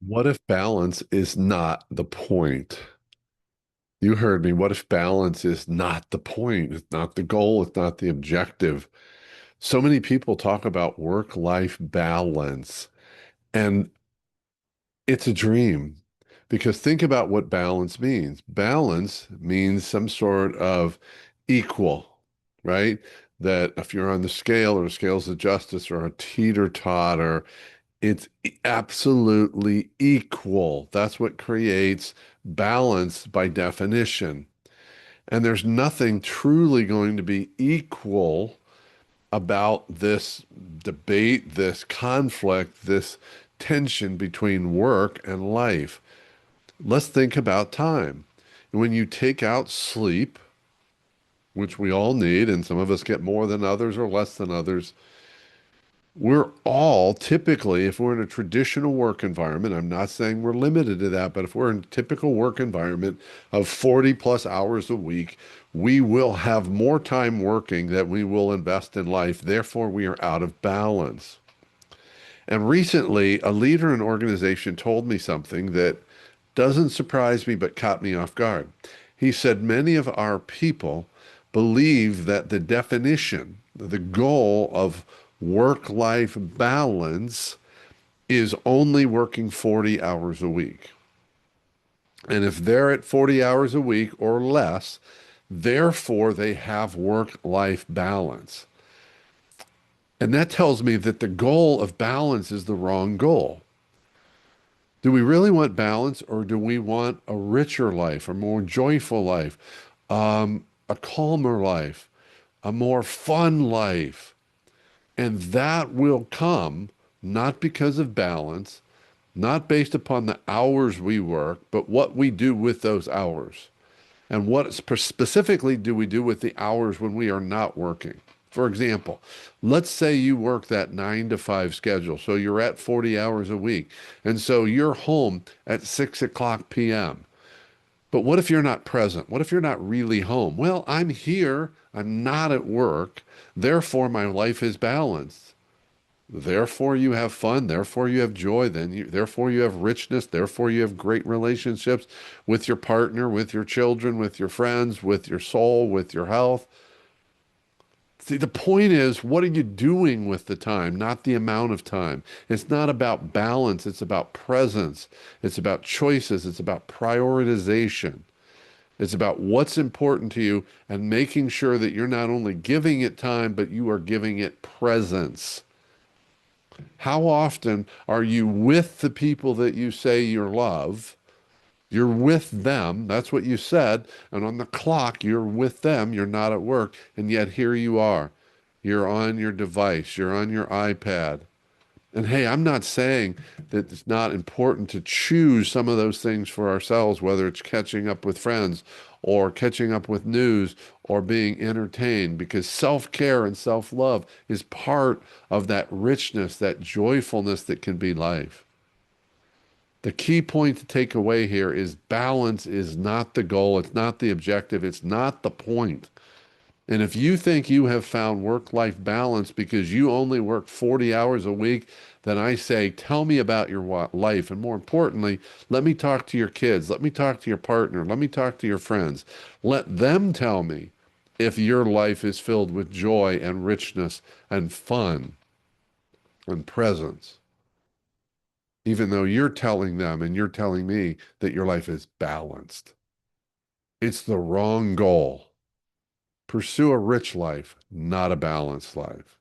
What if balance is not the point? You heard me. What if balance is not the point? It's not the goal. It's not the objective. So many people talk about work-life balance, and it's a dream because think about what balance means. Balance means some sort of equal, right? That if you're on the scale or scales of justice or a teeter-totter, it's absolutely equal. That's what creates balance by definition. And there's nothing truly going to be equal about this debate, this conflict, this tension between work and life. Let's think about time. When you take out sleep, which we all need, and some of us get more than others or less than others, we're all typically, if we're in a traditional work environment, I'm not saying we're limited to that, but if we're in a typical work environment of 40 plus hours a week, we will have more time working than we will invest in life. Therefore, we are out of balance. And recently, a leader in an organization told me something that doesn't surprise me, but caught me off guard. He said, many of our people believe that the definition, the goal of work-life balance is only working 40 hours a week. And if they're at 40 hours a week or less, therefore they have work-life balance. And that tells me that the goal of balance is the wrong goal. Do we really want balance or do we want a richer life, a more joyful life, a calmer life, a more fun life? And that will come not because of balance, not based upon the hours we work, but what we do with those hours. And what specifically do we do with the hours when we are not working? For example, let's say you work that 9 to 5 schedule. So you're at 40 hours a week. And so you're home at 6 o'clock p.m. But what if you're not present? What if you're not really home? Well, I'm here. I'm not at work. Therefore, my life is balanced. Therefore, you have fun. Therefore, you have joy. Therefore, you have richness. Therefore, you have great relationships with your partner, with your children, with your friends, with your soul, with your health. See, the point is, what are you doing with the time, not the amount of time? It's not about balance. It's about presence. It's about choices. It's about prioritization. It's about what's important to you and making sure that you're not only giving it time, but you are giving it presence. How often are you with the people that you say you love? You're with them. That's what you said. And on the clock, you're with them. You're not at work. And yet here you are. You're on your device. You're on your iPad. And hey, I'm not saying that it's not important to choose some of those things for ourselves, whether it's catching up with friends or catching up with news or being entertained, because self-care and self-love is part of that richness, that joyfulness that can be life. The key point to take away here is balance is not the goal. It's not the objective. It's not the point. And if you think you have found work-life balance because you only work 40 hours a week, then I say, tell me about your life. And more importantly, let me talk to your kids. Let me talk to your partner. Let me talk to your friends. Let them tell me if your life is filled with joy and richness and fun and presence, even though you're telling them and you're telling me that your life is balanced. It's the wrong goal. Pursue a rich life, not a balanced life.